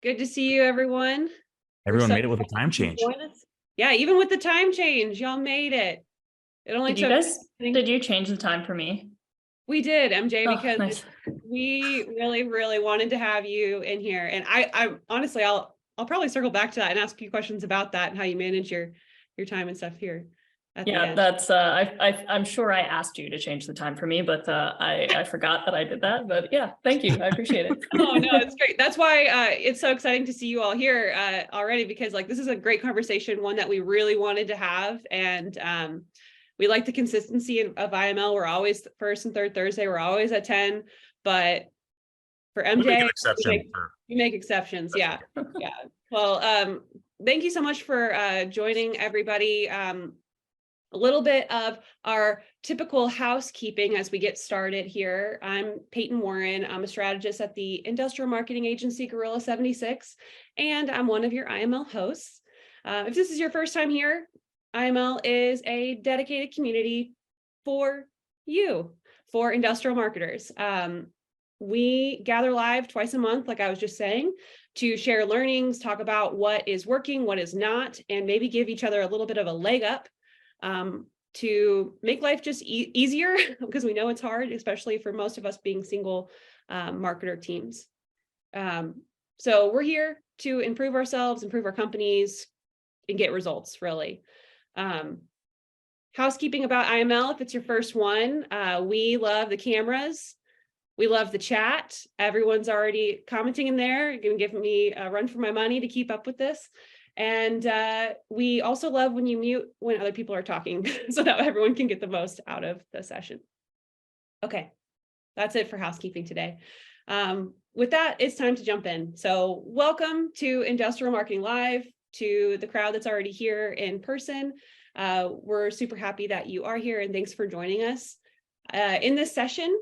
Good to see you, everyone. Everyone made it with a time change. Yeah, even with the time change, y'all made it. It only took. Did you change the time for me? We did, MJ, because nice. we really wanted to have you in here. And I honestly, I'll probably circle back to that and ask you questions about that and how you manage your time and stuff here. Yeah, that's I'm sure I asked you to change the time for me, but I forgot that I did that. But yeah, thank you. I appreciate it. Oh no, it's great. That's why it's so exciting to see you all here already, because like this is a great conversation, one that we really wanted to have. And we like the consistency of IML. We're always first and third Thursday. We're always at 10, but for MJ, we make exceptions. Yeah. Yeah. Well, thank you so much for joining, everybody. A little bit of our typical housekeeping as we get started here. I'm Peyton Warren. I'm a strategist at the industrial marketing agency Gorilla 76, and I'm one of your IML hosts. If this is your first time here, IML is a dedicated community for you, for industrial marketers. We gather live twice a month, like I was just saying, to share learnings, talk about what is working, what is not, and maybe give each other a little bit of a leg up to make life just easier, because we know it's hard, especially for most of us being single marketer teams. So we're here to improve ourselves, improve our companies, and get results, really. Housekeeping about IML, if it's your first one, we love the cameras. We love the chat. Everyone's already commenting in there. You're going to give me a run for my money to keep up with this. And we also love when you mute when other people are talking so that everyone can get the most out of the session. Okay, that's it for housekeeping today. With that, it's time to jump in. So welcome to Industrial Marketing Live, to the crowd that's already here in person. We're super happy that you are here, and thanks for joining us. In this session,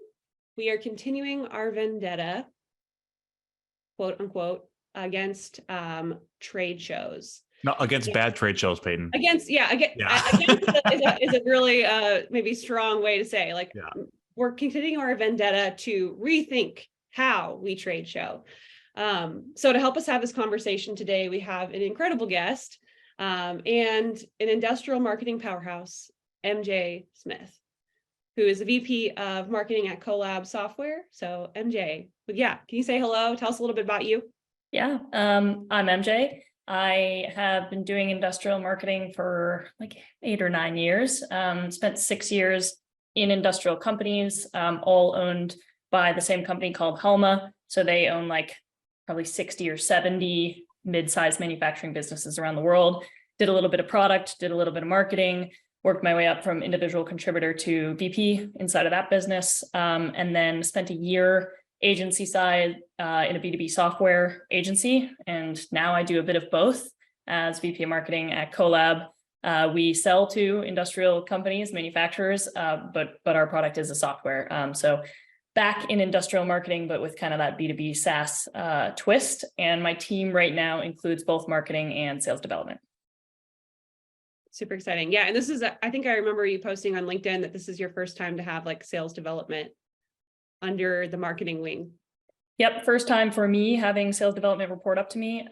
we are continuing our vendetta, quote unquote, against trade shows. No, against bad trade shows, Peyton. Against is a really maybe strong way to say, like, we're continuing our vendetta to rethink how we trade show. So to help us have this conversation today, we have an incredible guest and an industrial marketing powerhouse, MJ Smith, who is the VP of marketing at CoLab Software. So MJ, can you say hello? Tell us a little bit about you. Yeah, I'm MJ. I have been doing industrial marketing for like 8 or 9 years. Spent 6 years in industrial companies, all owned by the same company called Halma. So they own like probably 60 or 70 mid-sized manufacturing businesses around the world. Did a little bit of product, did a little bit of marketing, worked my way up from individual contributor to VP inside of that business, and then spent a year agency side in a B2B software agency. And now I do a bit of both as VP of marketing at CoLab. We sell to industrial companies, manufacturers, but our product is a software. So back in industrial marketing, but with kind of that B2B SaaS twist. And my team right now includes both marketing and sales development. Super exciting. Yeah. And this is, I think I remember you posting on LinkedIn that this is your first time to have like sales development under the marketing wing. Yep. First time for me having sales development report up to me.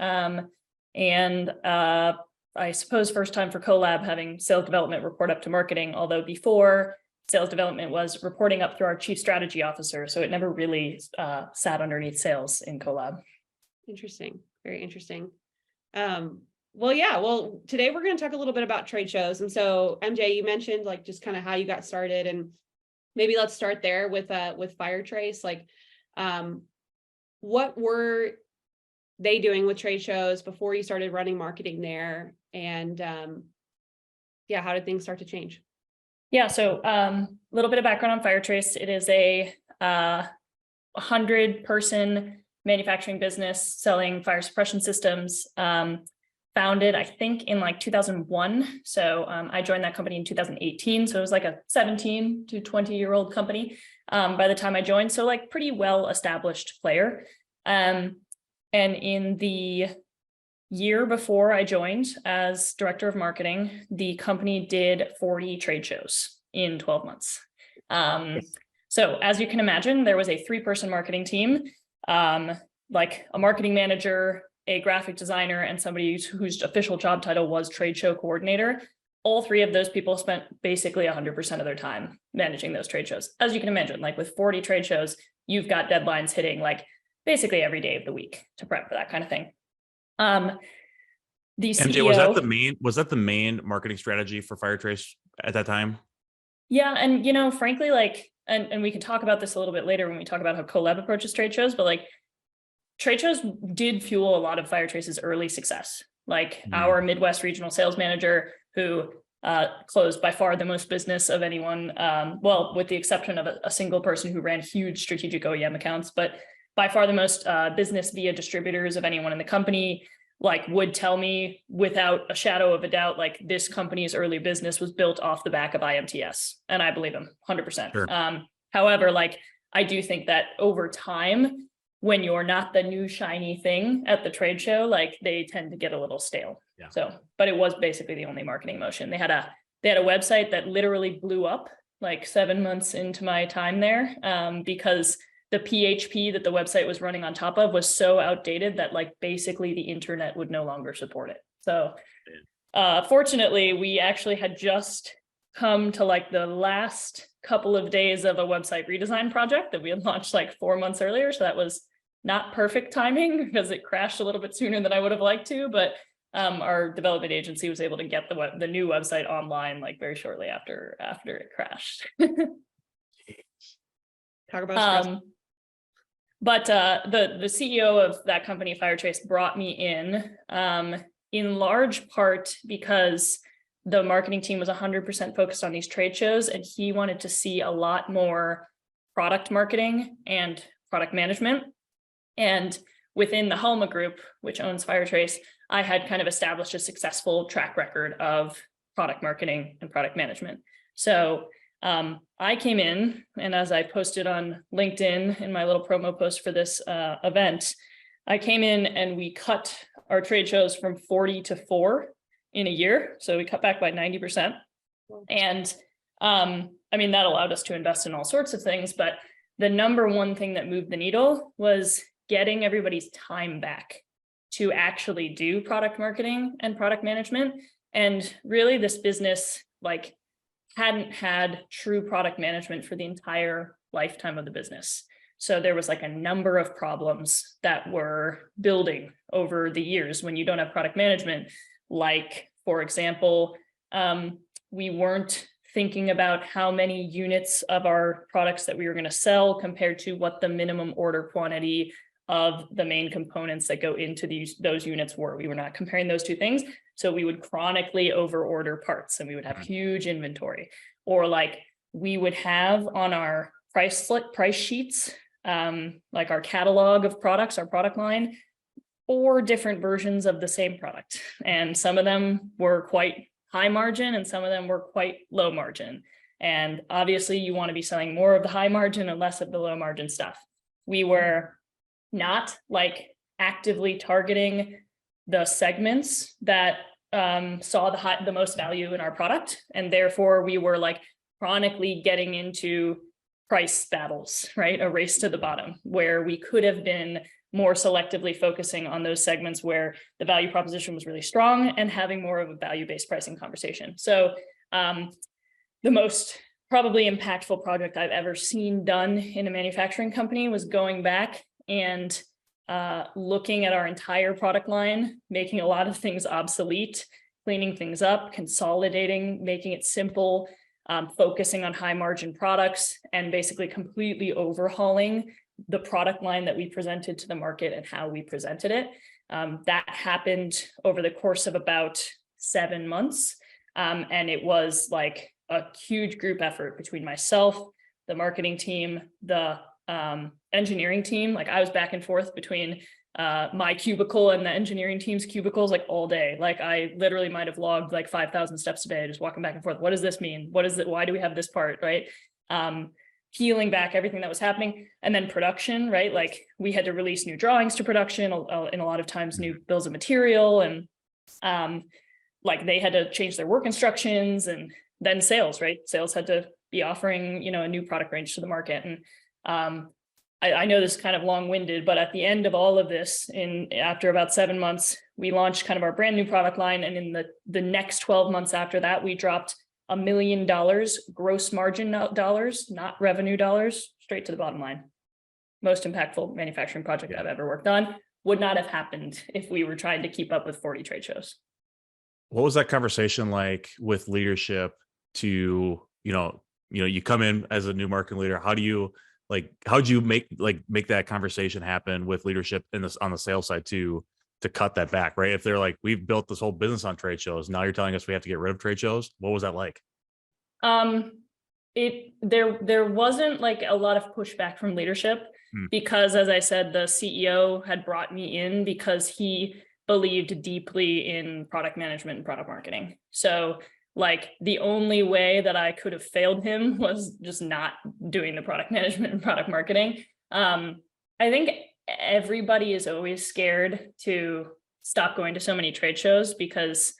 And I suppose first time for CoLab having sales development report up to marketing, although before sales development was reporting up through our chief strategy officer. So it never really sat underneath sales in CoLab. Interesting. Very interesting. Well, today we're going to talk a little bit about trade shows. And so MJ, you mentioned like just kind of how you got started, and maybe let's start there with Firetrace. Like, what were they doing with trade shows before you started running marketing there? And how did things start to change? Yeah, so a little bit of background on Firetrace. It is a 100-person manufacturing business selling fire suppression systems. Founded, I think, in like 2001. So I joined that company in 2018. So it was like a 17 to 20-year-old company by the time I joined. So like pretty well-established player. And in the year before I joined as director of marketing, the company did 40 trade shows in 12 months. So as you can imagine, there was a 3-person marketing team, like a marketing manager, a graphic designer, and somebody whose official job title was trade show coordinator. All three of those people spent basically 100% of their time managing those trade shows. As you can imagine, like with 40 trade shows, you've got deadlines hitting like basically every day of the week to prep for that kind of thing. The MJ, CEO, was that the main marketing strategy for Firetrace at that time? yeah, and frankly, like, and we can talk about this a little bit later when we talk about how CoLab approaches trade shows, but like trade shows did fuel a lot of Firetrace's early success. Like our Midwest regional sales manager, who closed by far the most business of anyone, well, with the exception of a single person who ran huge strategic OEM accounts, but by far the most business via distributors of anyone in the company, like would tell me without a shadow of a doubt, like this company's early business was built off the back of IMTS. And I believe him 100%. Sure. However, like I do think that over time, when you're not the new shiny thing at the trade show, like they tend to get a little stale. Yeah. So, but it was basically the only marketing motion. They had a website that literally blew up like 7 months into my time there, because the PHP that the website was running on top of was so outdated that like basically the internet would no longer support it. So fortunately, we actually had just come to like the last couple of days of a website redesign project that we had launched like 4 months earlier. So that was not perfect timing because it crashed a little bit sooner than I would have liked to, but our development agency was able to get the new website online like very shortly after it crashed. Talk about stress. But the CEO of that company, Firetrace, brought me in large part because the marketing team was 100% focused on these trade shows, and he wanted to see a lot more product marketing and product management. And within the Helma Group, which owns Firetrace, I had kind of established a successful track record of product marketing and product management. So I came in, and as I posted on LinkedIn in my little promo post for this event, I came in and we cut our trade shows from 40 to 4 in a year. So we cut back by 90%. And I mean, that allowed us to invest in all sorts of things, but the number one thing that moved the needle was getting everybody's time back to actually do product marketing and product management. And really this business like hadn't had true product management for the entire lifetime of the business. So there was like a number of problems that were building over the years when you don't have product management. Like, for example, we weren't thinking about how many units of our products that we were going to sell compared to what the minimum order quantity of the main components that go into those units were. We were not comparing those two things. So we would chronically overorder parts and we would have huge inventory. Or like we would have on our price sheets, like our catalog of products, our product line, 4 different versions of the same product. And some of them were quite high margin and some of them were quite low margin. And obviously you want to be selling more of the high margin and less of the low margin stuff. We were not like actively targeting the segments that saw the most value in our product. And therefore we were like chronically getting into price battles, right? A race to the bottom, where we could have been more selectively focusing on those segments where the value proposition was really strong and having more of a value-based pricing conversation. So the most probably impactful project I've ever seen done in a manufacturing company was going back and looking at our entire product line, making a lot of things obsolete, cleaning things up, consolidating, making it simple, focusing on high margin products, and basically completely overhauling the product line that we presented to the market and how we presented it. That happened over the course of about 7 months. And it was like a huge group effort between myself, the marketing team, the engineering team. Like I was back and forth between my cubicle and the engineering team's cubicles like all day. Like I literally might have logged like 5,000 steps a day, just walking back and forth. What does this mean? What is it? Why do we have this part? Right. Peeling back everything that was happening. And then production, right? Like we had to release new drawings to production and a lot of times new bills of material. And like they had to change their work instructions, and then sales, right? Sales had to be offering, a new product range to the market. And I know this is kind of long-winded, but at the end of all of this, after about 7 months, we launched kind of our brand new product line. And in the next 12 months after that, we dropped $1 million gross margin dollars, not revenue dollars, straight to the bottom line. Most impactful manufacturing project I've ever worked on. Would not have happened if we were trying to keep up with 40 trade shows. What was that conversation like with leadership to, you come in as a new marketing leader? How'd you make that conversation happen with leadership on the sales side to cut that back, right? If they're like, we've built this whole business on trade shows, now you're telling us we have to get rid of trade shows. What was that like? There wasn't like a lot of pushback from leadership because, as I said, the CEO had brought me in because he believed deeply in product management and product marketing. So like the only way that I could have failed him was just not doing the product management and product marketing. I think everybody is always scared to stop going to so many trade shows because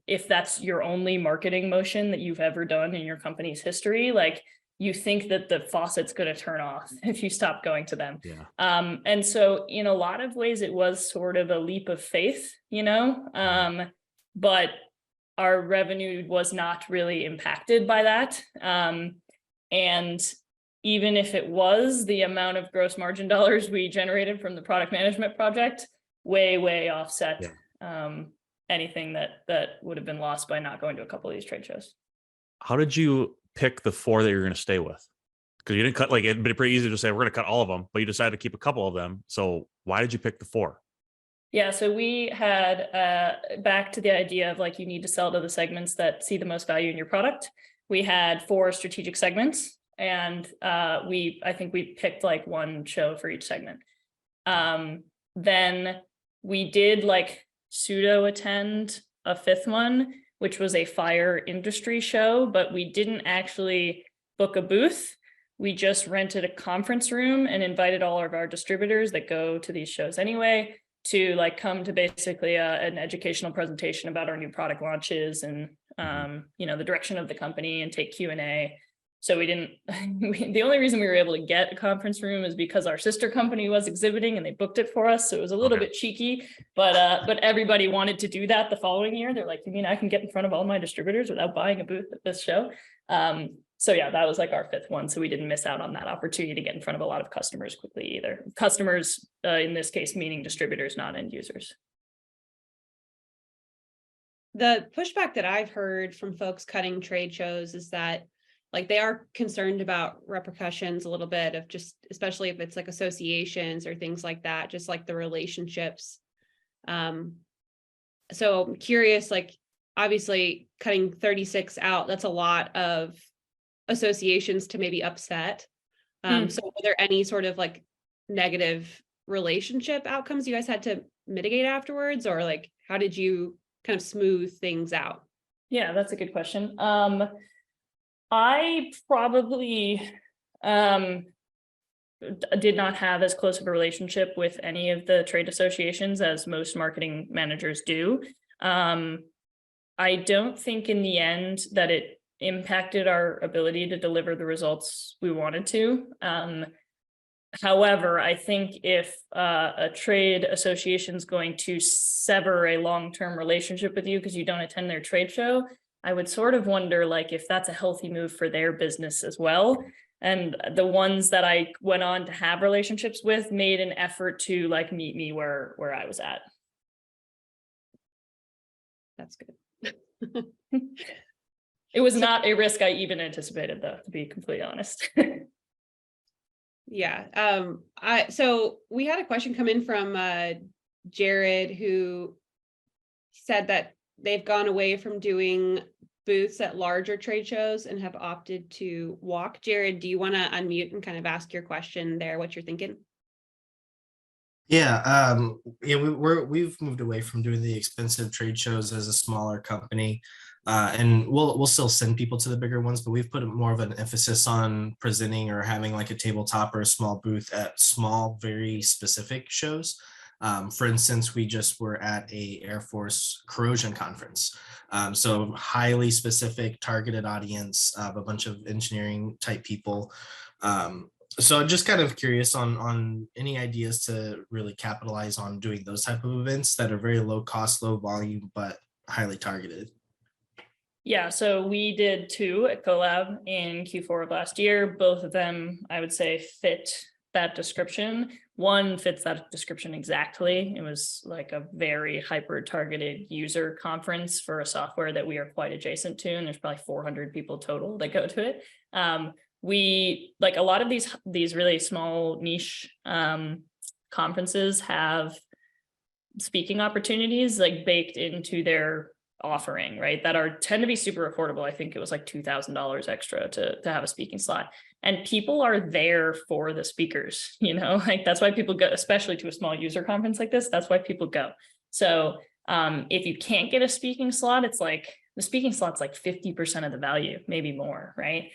if that's your only marketing motion that you've ever done in your company's history, like you think that the faucet's going to turn off if you stop going to them. Yeah. And so in a lot of ways, it was sort of a leap of faith, but our revenue was not really impacted by that. And even if it was, the amount of gross margin dollars we generated from the product management project way offset anything that would have been lost by not going to a couple of these trade shows. How did you pick the 4 that you're going to stay with? Because you didn't cut, like it'd be pretty easy to say, we're going to cut all of them, but you decided to keep a couple of them. So why did you pick the 4? Yeah, so we had back to the idea of like, you need to sell to the segments that see the most value in your product. We had 4 strategic segments and I think we picked like 1 show for each segment. Then we did like pseudo attend a 5th one, which was a fire industry show, but we didn't actually book a booth. We just rented a conference room and invited all of our distributors that go to these shows anyway to like come to basically an educational presentation about our new product launches and the direction of the company and take Q&A. So we didn't, the only reason we were able to get a conference room is because our sister company was exhibiting and they booked it for us. So it was a little bit cheeky, but everybody wanted to do that the following year. They're like, you mean I can get in front of all my distributors without buying a booth at this show? So yeah, that was like our 5th one. So we didn't miss out on that opportunity to get in front of a lot of customers quickly either. Customers, in this case, meaning distributors, not end users. The pushback that I've heard from folks cutting trade shows is that like they are concerned about repercussions a little bit of just, especially if it's like associations or things like that, just like the relationships. So I'm curious, like obviously cutting 36 out, that's a lot of associations to maybe upset. So were there any sort of like negative relationship outcomes you guys had to mitigate afterwards, or like how did you kind of smooth things out? Yeah, that's a good question. I probably did not have as close of a relationship with any of the trade associations as most marketing managers do. I don't think in the end that it impacted our ability to deliver the results we wanted to. However, I think if a trade association is going to sever a long-term relationship with you because you don't attend their trade show, I would sort of wonder like if that's a healthy move for their business as well. And the ones that I went on to have relationships with made an effort to like meet me where I was at. That's good. It was not a risk I even anticipated, though, to be completely honest. Yeah. So we had a question come in from Jared, who said that they've gone away from doing booths at larger trade shows and have opted to walk. Jared, do you want to unmute and kind of ask your question there, what you're thinking? Yeah, we've moved away from doing the expensive trade shows as a smaller company, and we'll still send people to the bigger ones, but we've put more of an emphasis on presenting or having like a tabletop or a small booth at small, very specific shows. For instance, we just were at a Air Force corrosion conference, so highly specific, targeted audience of a bunch of engineering type people. So just kind of curious on any ideas to really capitalize on doing those type of events that are very low cost, low volume, but highly targeted. Yeah, so we did 2 at CoLab in Q4 of last year. Both of them, I would say, fit that description. One fits that description exactly. It was like a very hyper targeted user conference for a software that we are quite adjacent to, and there's probably 400 people total that go to it. We like a lot of these really small niche conferences have speaking opportunities like baked into their offering, right? That tend to be super affordable. I think it was like $2,000 extra to have a speaking slot. And people are there for the speakers, like that's why people go, especially to a small user conference like this, that's why people go. So if you can't get a speaking slot, it's like the speaking slot's like 50% of the value, maybe more, right?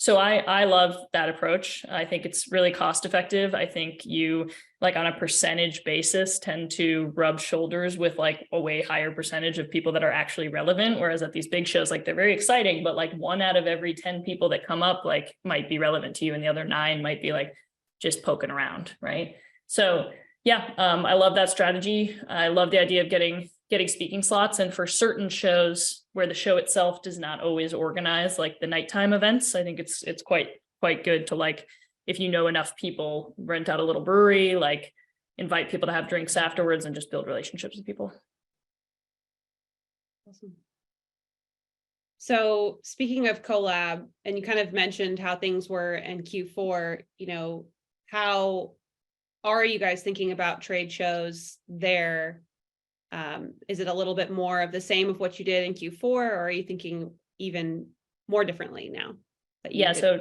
So I love that approach. I think it's really cost effective. I think you like on a percentage basis tend to rub shoulders with like a way higher percentage of people that are actually relevant. Whereas at these big shows, like they're very exciting, but like 1 out of every 10 people that come up like might be relevant to you and the other 9 might be like just poking around, right? So yeah, I love that strategy. I love the idea of getting speaking slots, and for certain shows where the show itself does not always organize like the nighttime events, I think it's quite good to like, if you know enough people, rent out a little brewery, like invite people to have drinks afterwards and just build relationships with people. Awesome. So speaking of CoLab, and you kind of mentioned how things were in Q4, how are you guys thinking about trade shows there? Is it a little bit more of the same of what you did in Q4, or are you thinking even more differently now? Yeah, so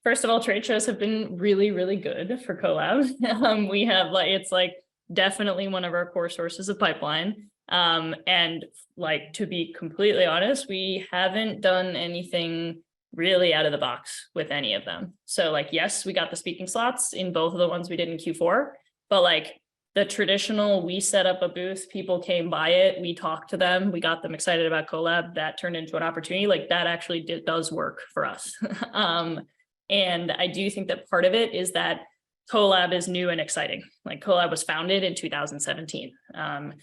first of all, trade shows have been really, really good for CoLab. We have it's like definitely one of our core sources of pipeline. And like, to be completely honest, we haven't done anything really out of the box with any of them. So like, yes, we got the speaking slots in both of the ones we did in Q4, but like the traditional, we set up a booth, people came by it, we talked to them, we got them excited about CoLab, that turned into an opportunity. Like that actually does work for us. And I do think that part of it is that CoLab is new and exciting. Like CoLab was founded in 2017. And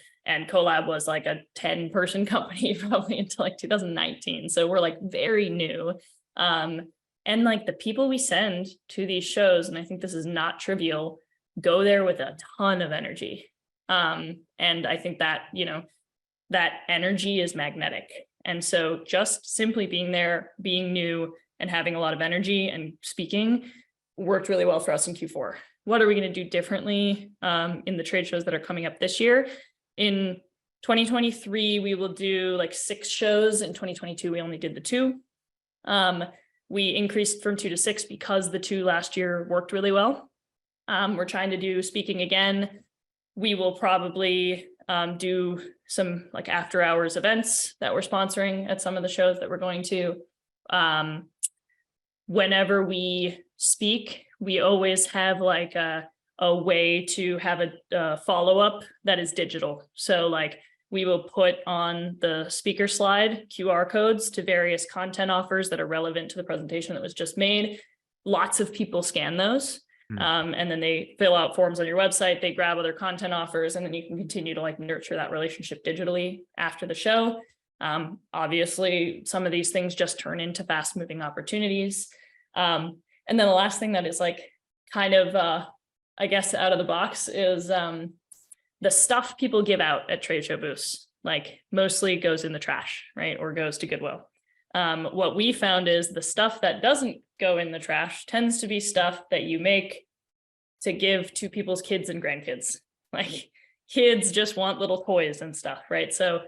CoLab was like a 10-person company probably until like 2019. So we're like very new. And like the people we send to these shows, and I think this is not trivial, go there with a ton of energy. And I think that, that energy is magnetic. And so just simply being there, being new and having a lot of energy and speaking worked really well for us in Q4. What are we going to do differently in the trade shows that are coming up this year? In 2023, we will do like 6 shows. In 2022, we only did the 2. We increased from 2 to 6 because the 2 last year worked really well. We're trying to do speaking again. We will probably do some like after hours events that we're sponsoring at some of the shows that we're going to. Whenever we speak, we always have like a way to have a follow-up that is digital. So like we will put on the speaker slide QR codes to various content offers that are relevant to the presentation that was just made. Lots of people scan those. And then they fill out forms on your website, they grab other content offers, and then you can continue to like nurture that relationship digitally after the show. Obviously, some of these things just turn into fast moving opportunities. And then the last thing that is like kind of, I guess, out of the box is the stuff people give out at trade show booths, like mostly goes in the trash, right? Or goes to Goodwill. What we found is the stuff that doesn't go in the trash tends to be stuff that you make to give to people's kids and grandkids. Like kids just want little toys and stuff, right? So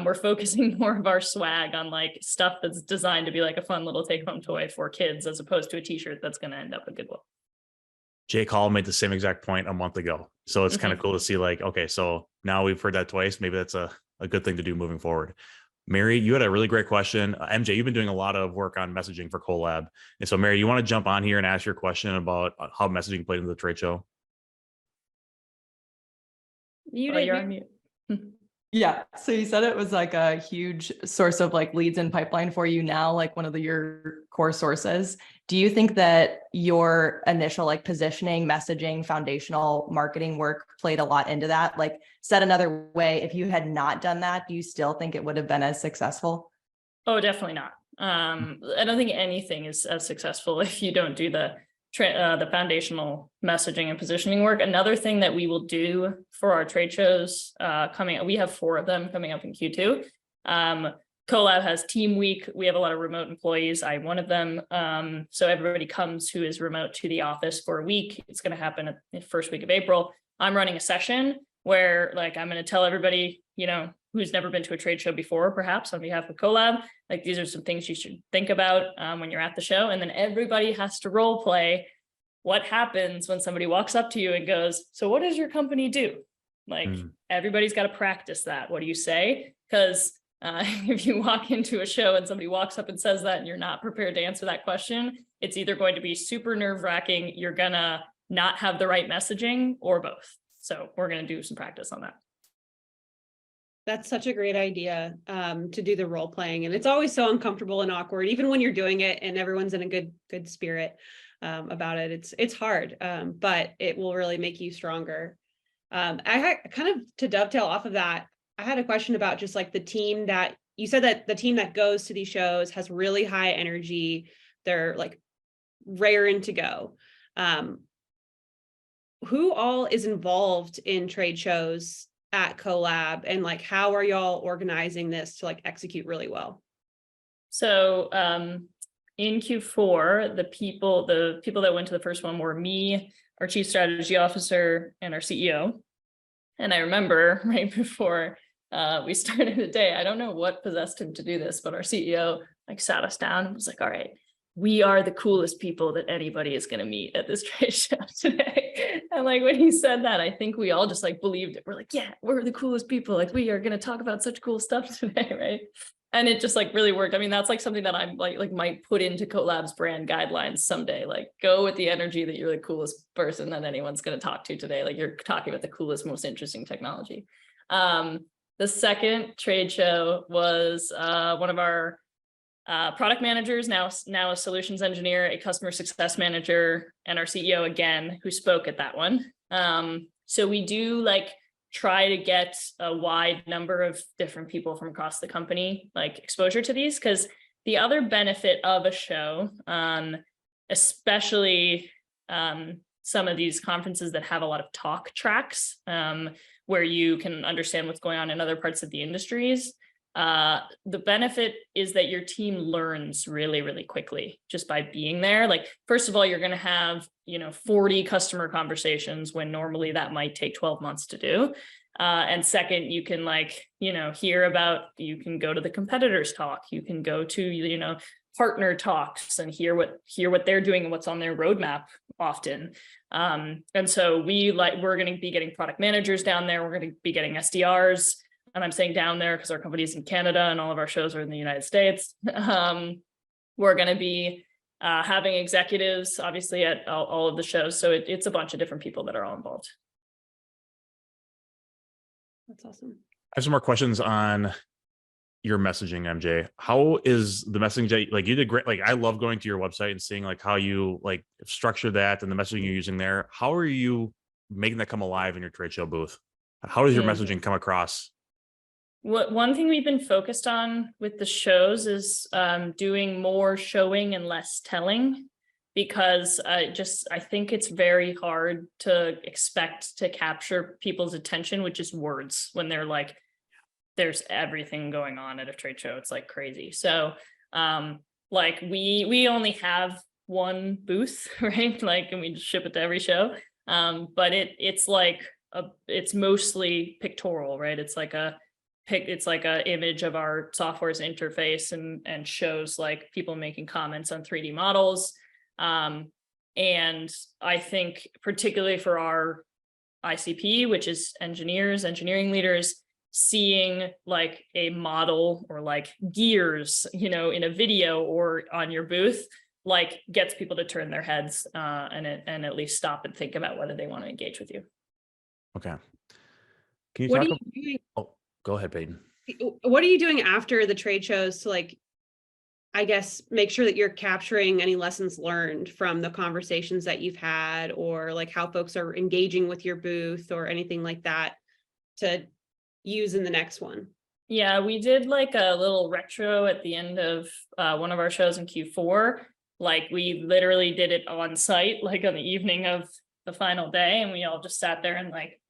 we're focusing more of our swag on like stuff that's designed to be like a fun little take-home toy for kids, as opposed to a t-shirt that's going to end up at Goodwill. Jake Hall made the same exact point a month ago. So it's kind of cool to see like, okay, so now we've heard that twice. Maybe that's a good thing to do moving forward. Mary, you had a really great question. MJ, you've been doing a lot of work on messaging for CoLab. And so Mary, you want to jump on here and ask your question about how messaging played into the trade show? You're on mute. Yeah. So you said it was like a huge source of like leads and pipeline for you now, like one of your core sources. do you think that your initial like positioning, messaging, foundational marketing work played a lot into that? Like, said another way, if you had not done that, do you still think it would have been as successful? Oh, definitely not. I don't think anything is as successful if you don't do the foundational messaging and positioning work. Another thing that we will do for our trade shows coming up, we have 4 of them coming up in Q2. CoLab has Team Week. We have a lot of remote employees. I'm one of them. So everybody comes who is remote to the office for a week. It's going to happen the first week of April. I'm running a session where like I'm going to tell everybody, you know, who's never been to a trade show before, perhaps on behalf of CoLab, like these are some things you should think about when you're at the show. And then everybody has to role play what happens when somebody walks up to you and goes, so what does your company do? Like everybody's got to practice that. What do you say? Because if you walk into a show and somebody walks up and says that and you're not prepared to answer that question, it's either going to be super nerve-wracking, you're gonna not have the right messaging, or both. So we're going to do some practice on that. That's such a great idea to do the role playing. And it's always so uncomfortable and awkward, even when you're doing it and everyone's in a good spirit about it. It's hard, but it will really make you stronger. I had kind of to dovetail off of that, I had a question about just like the team that you said that the team that goes to these shows has really high energy. They're like raring to go. Who all is involved in trade shows at CoLab, and like how are y'all organizing this to like execute really well? So in Q4, the people that went to the first one were me, our chief strategy officer, and our CEO. And I remember right before we started the day, I don't know what possessed him to do this, but our CEO like sat us down and was like, all right, we are the coolest people that anybody is going to meet at this trade show today. And like when he said that, I think we all just like believed it. We're like, yeah, we're the coolest people. Like we are going to talk about such cool stuff today, right? And it just like really worked. I mean, that's like something that I'm like might put into CoLab's brand guidelines someday. Like go with the energy that you're the coolest person that anyone's going to talk to today. Like you're talking about the coolest, most interesting technology. The second trade show was one of our product managers, now a solutions engineer, a customer success manager, and our CEO again, who spoke at that one. So we do like try to get a wide number of different people from across the company, like exposure to these, because the other benefit of a show, especially some of these conferences that have a lot of talk tracks, where you can understand what's going on in other parts of the industries. The benefit is that your team learns really, really quickly just by being there. Like, first of all, you're going to have, 40 customer conversations when normally that might take 12 months to do. And second, you can hear about, you can go to the competitors talk, you can go to, partner talks and hear what they're doing and what's on their roadmap often. And so we're going to be getting product managers down there. We're going to be getting SDRs. And I'm saying down there because our company is in Canada and all of our shows are in the United States. We're going to be having executives, obviously, at all of the shows. So it's a bunch of different people that are all involved. That's awesome. I have some more questions on your messaging, MJ. How is the messaging? Like you did great. Like I love going to your website and seeing like how you like structure that and the messaging you're using there. How are you making that come alive in your trade show booth? How does your messaging come across? One thing we've been focused on with the shows is doing more showing and less telling, because I think it's very hard to expect to capture people's attention with just words when they're like, there's everything going on at a trade show. It's like crazy. So like we only have one booth, right? Like, and we just ship it to every show. But it's like it's mostly pictorial, right? It's like a image of our software's interface and shows like people making comments on 3D models. And I think particularly for our ICP, which is engineering leaders, seeing like a model or like gears, in a video or on your booth, like gets people to turn their heads and at least stop and think about whether they want to engage with you. Okay. Can you What talk are you doing? Go ahead, Peyton. What are you doing after the trade shows to like I guess, make sure that you're capturing any lessons learned from the conversations that you've had, or like how folks are engaging with your booth or anything like that to use in the next one? Yeah, we did like a little retro at the end of one of our shows in Q4. Like we literally did it on site, like on the evening of the final day, and we all just sat there and like,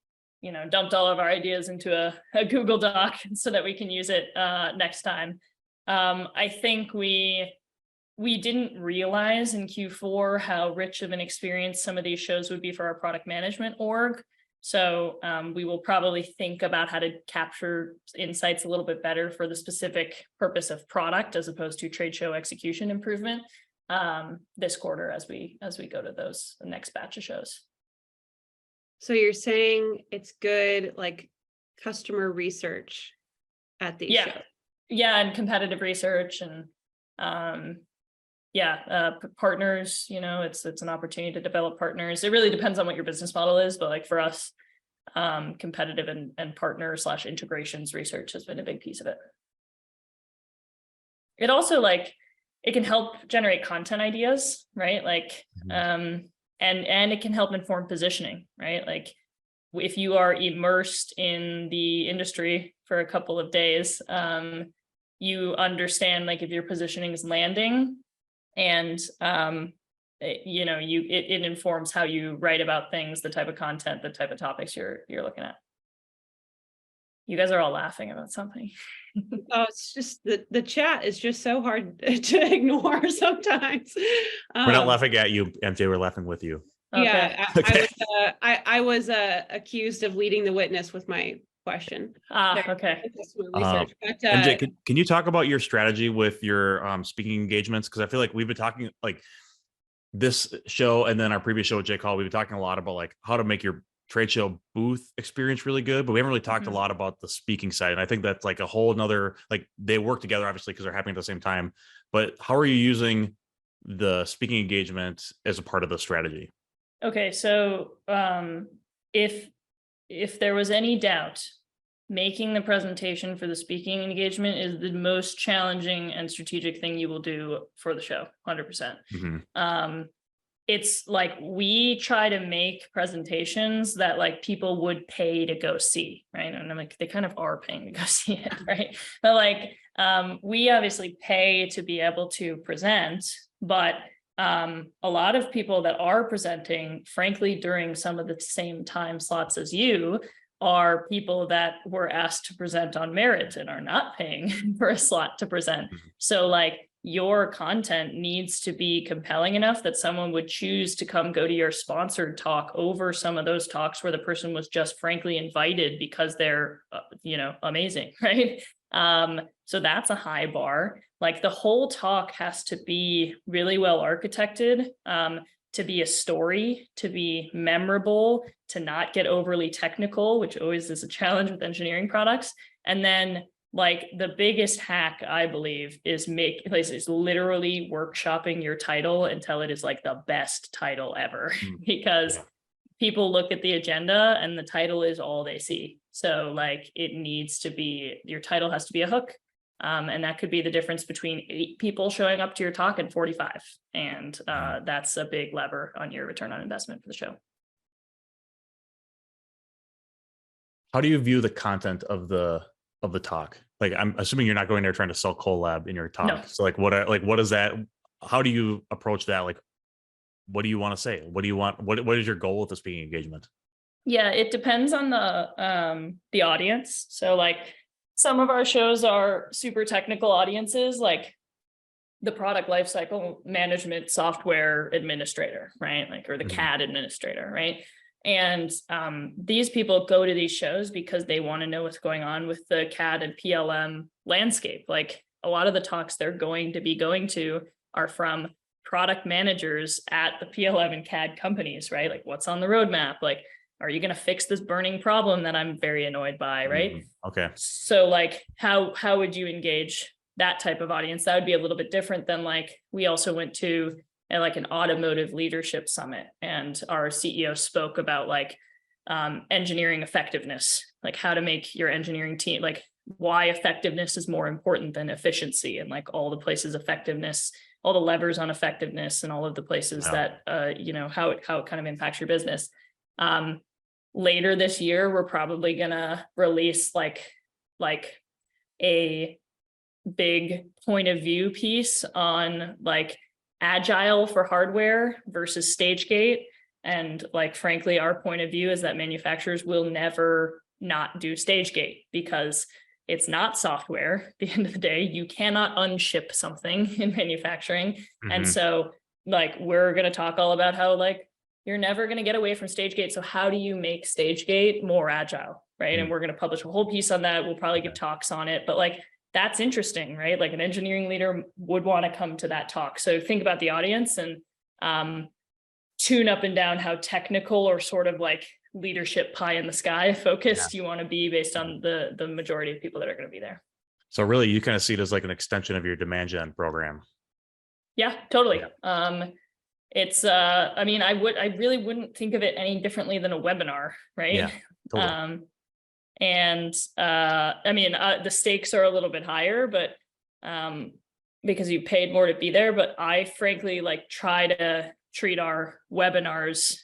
you know, dumped all of our ideas into a Google Doc so that we can use it next time. I think we didn't realize in Q4 how rich of an experience some of these shows would be for our product management org. So we will probably think about how to capture insights a little bit better for the specific purpose of product as opposed to trade show execution improvement this quarter as we go to the next batch of shows. So you're saying it's good, like customer research at these shows? Yeah, and competitive research and partners, you know, it's an opportunity to develop partners. It really depends on what your business model is, but like for us, competitive and partner / integrations research has been a big piece of it. It also like, it can help generate content ideas, right? Like, and it can help inform positioning, right? Like if you are immersed in the industry for a couple of days, you understand like if your positioning is landing, and you know, it informs how you write about things, the type of content, the type of topics you're looking at. You guys are all laughing about something. Oh, it's just the chat is just so hard to ignore sometimes. We're not laughing at you, MJ. We're laughing with you. Yeah, Okay. I was accused of leading the witness with my question. Okay. Research. But, MJ, can you talk about your strategy with your speaking engagements? Because I feel like we've been talking like this show and then our previous show with Jay Call, we've been talking a lot about like how to make your trade show booth experience really good, but we haven't really talked a lot about the speaking side. And I think that's like a whole nother, like they work together obviously because they're happening at the same time, but how are you using the speaking engagement as a part of the strategy? Okay, so if there was any doubt, making the presentation for the speaking engagement is the most challenging and strategic thing you will do for the show, 100%. It's like we try to make presentations that like people would pay to go see, right? And I'm like, they kind of are paying to go see it, right? But like, we obviously pay to be able to present, but a lot of people that are presenting, frankly, during some of the same time slots as you, are people that were asked to present on merit and are not paying for a slot to present. So like your content needs to be compelling enough that someone would choose to come go to your sponsored talk over some of those talks where the person was just frankly invited because they're, you know, amazing, right? So that's a high bar. Like the whole talk has to be really well architected, to be a story, to be memorable, to not get overly technical, which always is a challenge with engineering products. And then like the biggest hack, I believe, is literally workshopping your title until it is like the best title ever, because people look at the agenda and the title is all they see. So like it needs to be, your title has to be a hook. And that could be the difference between 8 people showing up to your talk and 45. And that's a big lever on your return on investment for the show. How do you view the content of the talk? Like, I'm assuming you're not going there trying to sell CoLab in your talk. No. So like, what is that? How do you approach that? Like, what do you want to say? What do you want? What is your goal with the speaking engagement? Yeah, it depends on the audience. So like some of our shows are super technical audiences, like the product lifecycle management software administrator, right? Like, or the CAD administrator, right? And these people go to these shows because they want to know what's going on with the CAD and PLM landscape. Like a lot of the talks they're going to be going to are from product managers at the PLM and CAD companies, right? Like what's on the roadmap? Like, are you going to fix this burning problem that I'm very annoyed by, right? Okay. So like, how would you engage that type of audience? That would be a little bit different than like, we also went to like an automotive leadership summit and our CEO spoke about like engineering effectiveness, like how to make your engineering team, like why effectiveness is more important than efficiency, and like all the places effectiveness, all the levers on effectiveness, and all of the places that how it kind of impacts your business. Later this year, we're probably gonna release like a big point of view piece on like agile for hardware versus stage gate. And like, frankly, our point of view is that manufacturers will never not do stage gate, because it's not software. At the end of the day, you cannot unship something in manufacturing. And so like, we're going to talk all about how like, you're never going to get away from stage gate. So how do you make stage gate more agile? Right. And we're going to publish a whole piece on that. We'll probably give talks on it, but like, that's interesting, right? Like an engineering leader would want to come to that talk. So think about the audience and tune up and down how technical or sort of like leadership pie in the sky focused you want to be based on the majority of people that are going to be there. So really, you kind of see it as like an extension of your demand gen program. Yeah, totally. It's I mean, I really wouldn't think of it any differently than a webinar, right? Yeah, totally. And I mean, the stakes are a little bit higher, but because you paid more to be there, but I frankly like try to treat our webinars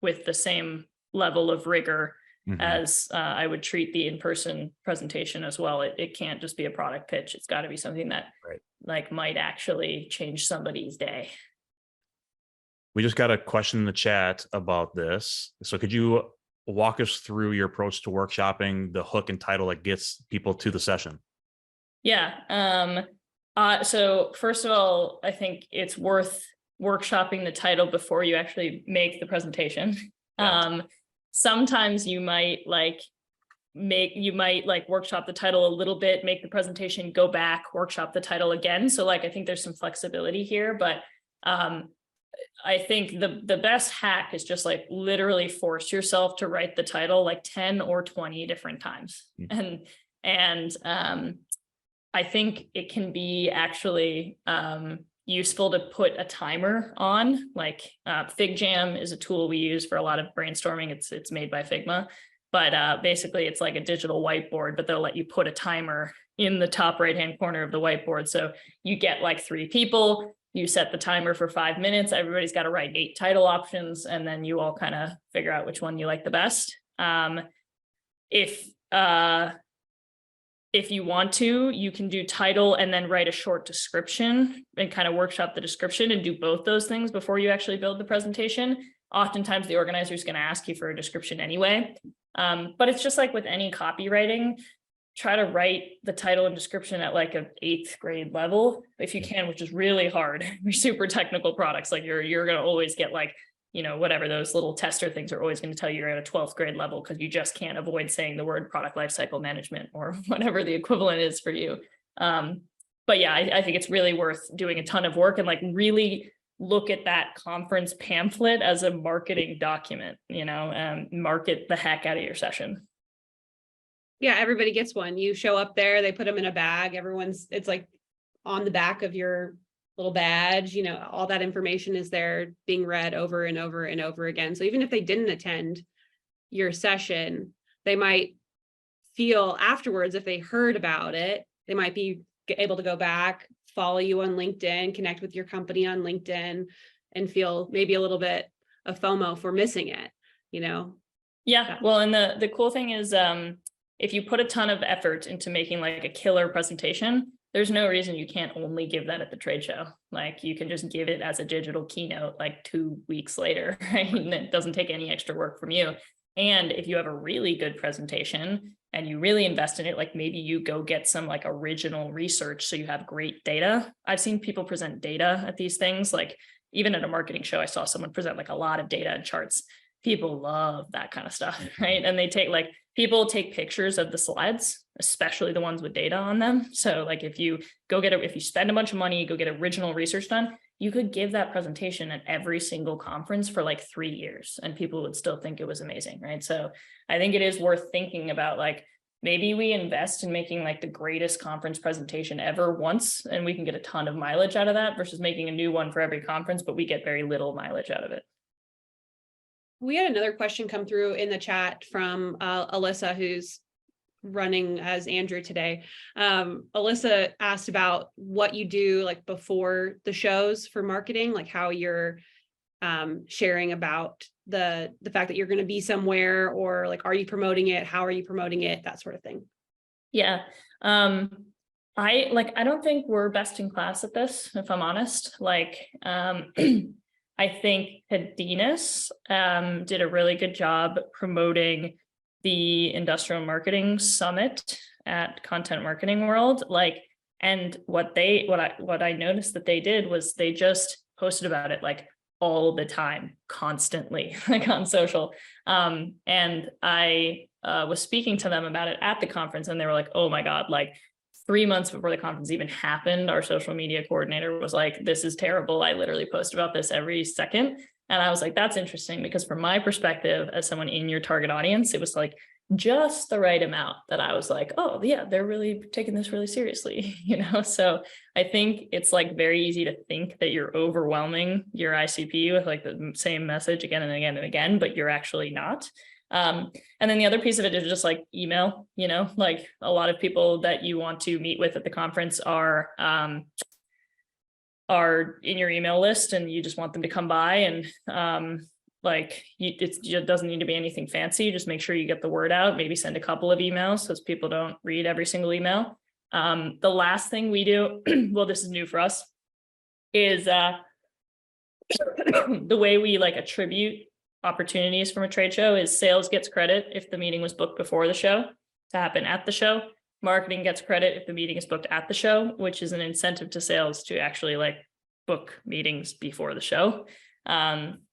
with the same level of rigor as I would treat the in-person presentation as well. It can't just be a product pitch. It's got to be something that like might actually change somebody's day. We just got a question in the chat about this. So could you walk us through your approach to workshopping the hook and title that gets people to the session? Yeah. So first of all, I think it's worth workshopping the title before you actually make the presentation. Sometimes you might workshop the title a little bit, make the presentation, go back, workshop the title again. So like, I think there's some flexibility here, but I think the best hack is just like literally force yourself to write the title like 10 or 20 different times. And I think it can be actually useful to put a timer on, like FigJam is a tool we use for a lot of brainstorming. It's made by Figma, but basically it's like a digital whiteboard, but they'll let you put a timer in the top right-hand corner of the whiteboard. So you get like 3 people, you set the timer for 5 minutes, everybody's got to write 8 title options, and then you all kind of figure out which one you like the best. If you want to, you can do title and then write a short description and kind of workshop the description and do both those things before you actually build the presentation. Oftentimes the organizer is going to ask you for a description anyway. But it's just like with any copywriting, try to write the title and description at like an 8th grade level, if you can, which is really hard. We're super technical products. Like you're going to always get like, whatever, those little tester things are always going to tell you you're at a 12th grade level, because you just can't avoid saying the word product lifecycle management or whatever the equivalent is for you. But yeah, I think it's really worth doing a ton of work and like really look at that conference pamphlet as a marketing document, and market the heck out of your session. Yeah, everybody gets one. You show up there, they put them in a bag. It's like on the back of your little badge, all that information is there being read over and over and over again. So even if they didn't attend your session, they might feel afterwards, if they heard about it, they might be able to go back, follow you on LinkedIn, connect with your company on LinkedIn, and feel maybe a little bit of FOMO for missing it, Yeah, well, and the cool thing is, if you put a ton of effort into making like a killer presentation, there's no reason you can't only give that at the trade show. Like you can just give it as a digital keynote like 2 weeks later, right? And it doesn't take any extra work from you. And if you have a really good presentation and you really invest in it, like maybe you go get some like original research so you have great data. I've seen people present data at these things. Like even at a marketing show, I saw someone present like a lot of data and charts. People love that kind of stuff, right? And people take pictures of the slides, especially the ones with data on them. So like if you spend a bunch of money, go get original research done, you could give that presentation at every single conference for like 3 years and people would still think it was amazing, right? So I think it is worth thinking about, like, maybe we invest in making like the greatest conference presentation ever once, and we can get a ton of mileage out of that versus making a new one for every conference, but we get very little mileage out of it. We had another question come through in the chat from Alyssa, who's running as Andrew today. Alyssa asked about what you do like before the shows for marketing, like how you're sharing about the fact that you're going to be somewhere, or like, are you promoting it? How are you promoting it? That sort of thing. Yeah. I don't think we're best in class at this, if I'm honest. Like, I think Hadinas did a really good job promoting the Industrial Marketing Summit at Content Marketing World. Like, and what I noticed that they did was they just posted about it like all the time, constantly, like on social. And I was speaking to them about it at the conference, and they were like, oh my God, like 3 months before the conference even happened, our social media coordinator was like, this is terrible. I literally post about this every second. And I was like, that's interesting, because from my perspective, as someone in your target audience, it was like just the right amount that I was like, oh yeah, they're really taking this really seriously, you know? So I think it's like very easy to think that you're overwhelming your ICP with like the same message again and again and again, but you're actually not. And then the other piece of it is just like email, you know, like a lot of people that you want to meet with at the conference are in your email list, and you just want them to come by, and it doesn't need to be anything fancy. Just make sure you get the word out, maybe send a couple of emails because people don't read every single email. The last thing we do, well, this is new for us, is the way we like attribute opportunities from a trade show is sales gets credit if the meeting was booked before the show to happen at the show. Marketing gets credit if the meeting is booked at the show, which is an incentive to sales to actually like book meetings before the show.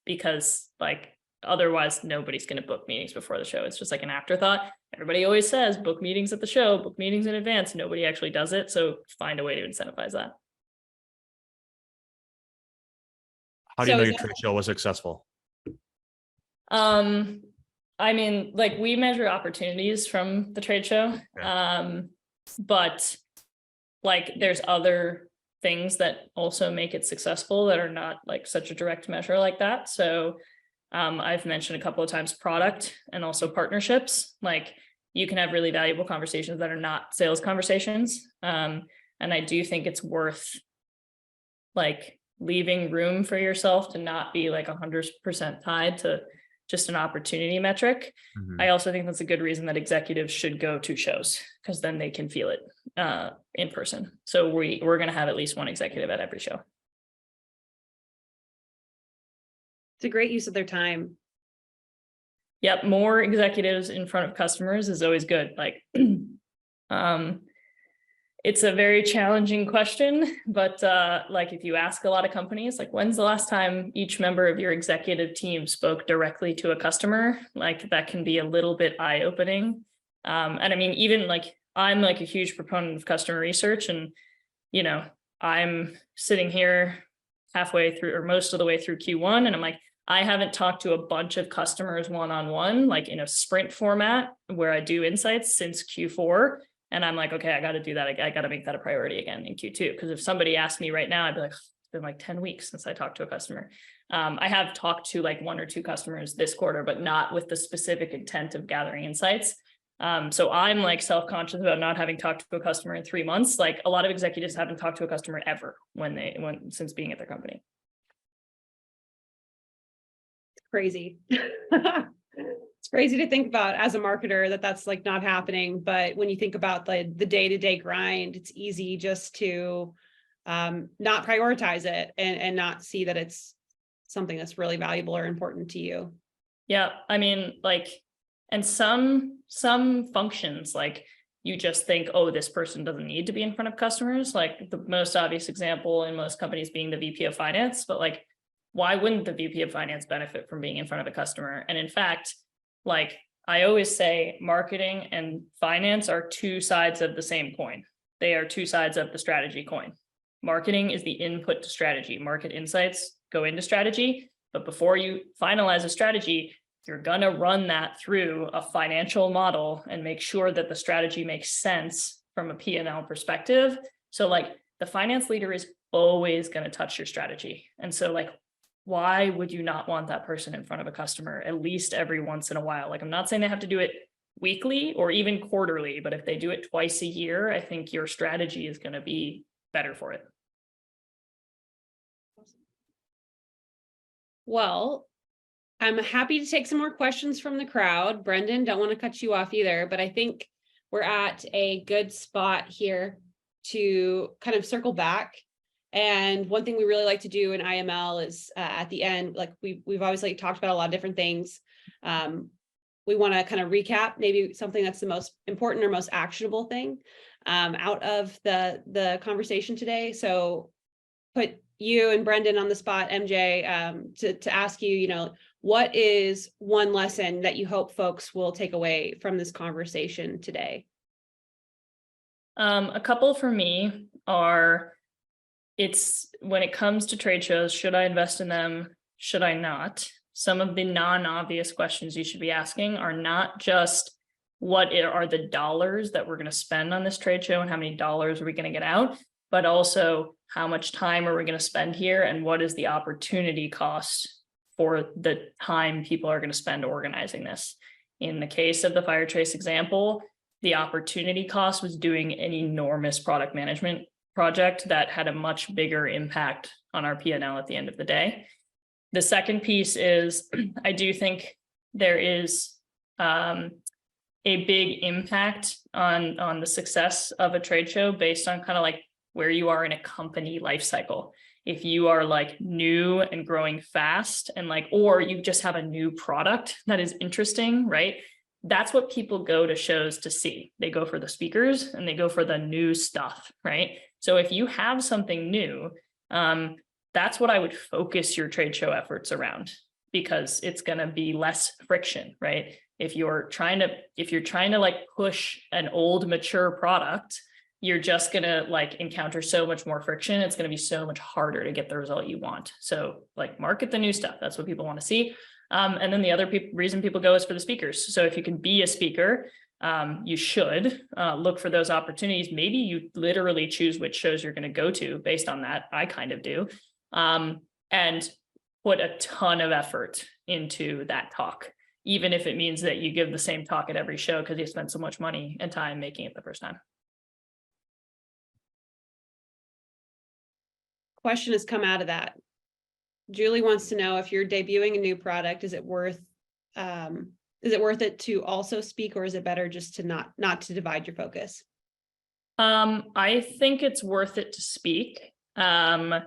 Because like otherwise nobody's going to book meetings before the show. It's just like an afterthought. Everybody always says book meetings at the show, book meetings in advance. Nobody actually does it. So find a way to incentivize that. How do you know your trade show was successful? I mean, like we measure opportunities from the trade show, but like there's other things that also make it successful that are not like such a direct measure like that. So I've mentioned a couple of times product and also partnerships. Like you can have really valuable conversations that are not sales conversations. And I do think it's worth like leaving room for yourself to not be like 100% tied to just an opportunity metric. Mm-hmm. I also think that's a good reason that executives should go to shows, because then they can feel it in person. So we're going to have at least one executive at every show. It's a great use of their time. Yep. More executives in front of customers is always good. Like, it's a very challenging question, but like if you ask a lot of companies, like when's the last time each member of your executive team spoke directly to a customer? Like that can be a little bit eye-opening. And I mean, even like I'm like a huge proponent of customer research, and you know, I'm sitting here halfway through or most of the way through Q1, and I'm like, I haven't talked to a bunch of customers one-on-one, like in a sprint format where I do insights since Q4. And I'm like, okay, I got to do that. I got to make that a priority again in Q2. Because if somebody asked me right now, I'd be like, it's been like 10 weeks since I talked to a customer. I have talked to like 1 or 2 customers this quarter, but not with the specific intent of gathering insights. So I'm like self-conscious about not having talked to a customer in 3 months. Like a lot of executives haven't talked to a customer ever since being at their company. Crazy. It's crazy to think about as a marketer that that's like not happening. But when you think about the day-to-day grind, it's easy just to not prioritize it and not see that it's something that's really valuable or important to you. Yeah. I mean, like, and some functions, like you just think, oh, this person doesn't need to be in front of customers. Like the most obvious example in most companies being the VP of finance, but like, why wouldn't the VP of finance benefit from being in front of a customer? And in fact, like I always say, marketing and finance are 2 sides of the same coin. They are 2 sides of the strategy coin. Marketing is the input to strategy. Market insights go into strategy, but before you finalize a strategy, you're going to run that through a financial model and make sure that the strategy makes sense from a P&L perspective. So like the finance leader is always going to touch your strategy. And so like, why would you not want that person in front of a customer at least every once in a while? Like, I'm not saying they have to do it weekly or even quarterly, but if they do it twice a year, I think your strategy is going to be better for it. Well, I'm happy to take some more questions from the crowd. Brendan, don't want to cut you off either, but I think we're at a good spot here to kind of circle back. And one thing we really like to do in IML is at the end, like we've obviously talked about a lot of different things. We want to kind of recap maybe something that's the most important or most actionable thing out of the conversation today. So put you and Brendan on the spot, MJ, to ask you, what is one lesson that you hope folks will take away from this conversation today? A couple for me are, it's when it comes to trade shows, should I invest in them? Should I not? Some of the non-obvious questions you should be asking are not just what are the dollars that we're going to spend on this trade show and how many dollars are we going to get out, but also how much time are we going to spend here and what is the opportunity cost for the time people are going to spend organizing this. In the case of the Firetrace example, the opportunity cost was doing an enormous product management project that had a much bigger impact on our P&L at the end of the day. The second piece is, I do think there is a big impact on the success of a trade show based on kind of like where you are in a company life cycle. If you are like new and growing fast and like, or you just have a new product that is interesting, right? That's what people go to shows to see. They go for the speakers and they go for the new stuff, right? So if you have something new, that's what I would focus your trade show efforts around, because it's going to be less friction, right? If you're trying to like push an old mature product, you're just going to like encounter so much more friction. It's going to be so much harder to get the result you want. So like market the new stuff. That's what people want to see. And then the other reason people go is for the speakers. So if you can be a speaker, you should look for those opportunities. Maybe you literally choose which shows you're going to go to based on that. I kind of do. And put a ton of effort into that talk, even if it means that you give the same talk at every show because you spent so much money and time making it the first time. Question has come out of that. Julie wants to know, if you're debuting a new product, is it worth it to also speak, or is it better just to not to divide your focus? I think it's worth it to speak. I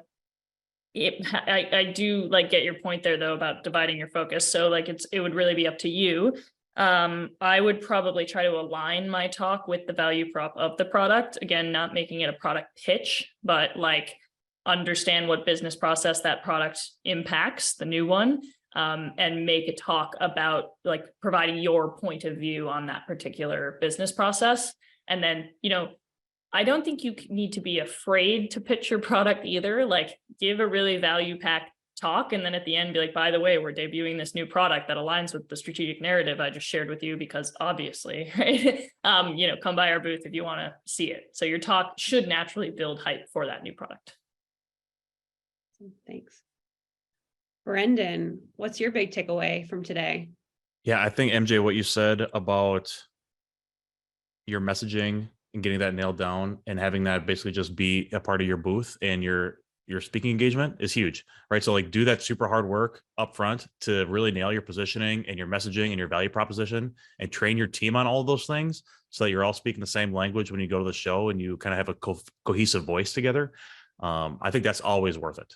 do like get your point there though about dividing your focus. So like it would really be up to you. I would probably try to align my talk with the value prop of the product. Again, not making it a product pitch, but like understand what business process that product impacts, the new one, and make a talk about like providing your point of view on that particular business process. And then, I don't think you need to be afraid to pitch your product either. Like give a really value-packed talk. And then at the end, be like, by the way, we're debuting this new product that aligns with the strategic narrative I just shared with you, because obviously, right? Come by our booth if you want to see it. So your talk should naturally build hype for that new product. Thanks. Brendan, what's your big takeaway from today? Yeah, I think MJ, what you said about your messaging and getting that nailed down and having that basically just be a part of your booth and your speaking engagement is huge, right? So like do that super hard work up front to really nail your positioning and your messaging and your value proposition, and train your team on all of those things so that you're all speaking the same language when you go to the show and you kind of have a cohesive voice together. I think that's always worth it.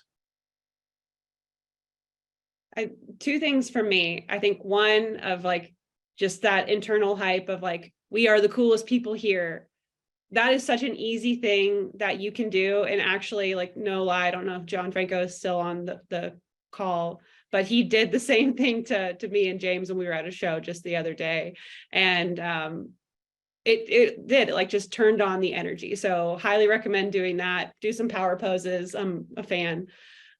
Two things from me. I think one of like just that internal hype of like, we are the coolest people here. That is such an easy thing that you can do. And actually, like, no lie, I don't know if John Franco is still on the call, but he did the same thing to me and James when we were at a show just the other day. And it did, like, just turned on the energy. So highly recommend doing that. Do some power poses. I'm a fan.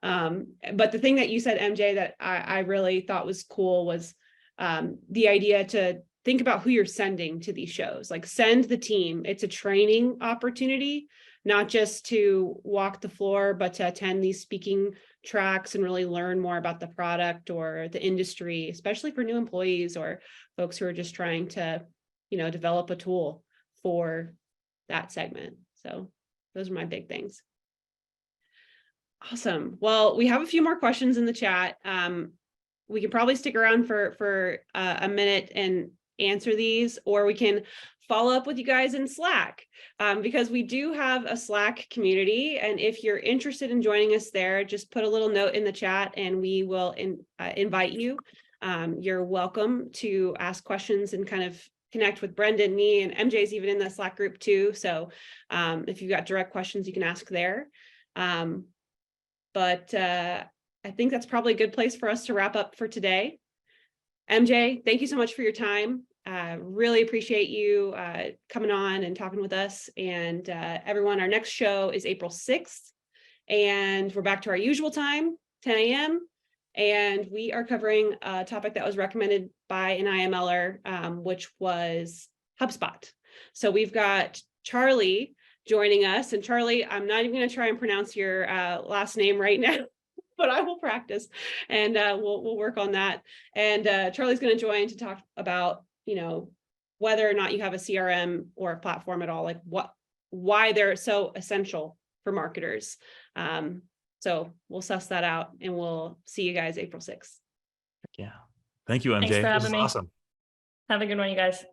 But the thing that you said, MJ, that I really thought was cool was the idea to think about who you're sending to these shows. Like, send the team. It's a training opportunity, not just to walk the floor, but to attend these speaking tracks and really learn more about the product or the industry, especially for new employees or folks who are just trying to develop a tool for that segment. So those are my big things. Awesome. Well, we have a few more questions in the chat. We can probably stick around for a minute and answer these, or we can follow up with you guys in Slack, because we do have a Slack community. And if you're interested in joining us there, just put a little note in the chat and we will invite you. You're welcome to ask questions and kind of connect with Brendan, me, and MJ's even in the Slack group too. So if you've got direct questions, you can ask there. But I think that's probably a good place for us to wrap up for today. MJ, thank you so much for your time. Really appreciate you coming on and talking with us. And everyone, our next show is April 6th. And we're back to our usual time, 10 a.m. And we are covering a topic that was recommended by an IMLer, which was HubSpot. So we've got Charlie joining us. And Charlie, I'm not even going to try and pronounce your last name right now, but I will practice, and we'll work on that. And Charlie's going to join to talk about, whether or not you have a CRM or a platform at all, like why they're so essential for marketers. So we'll suss that out, and we'll see you guys April 6th. Yeah. Thank you, MJ. Thanks for This having is me. awesome. Have a good one, you guys.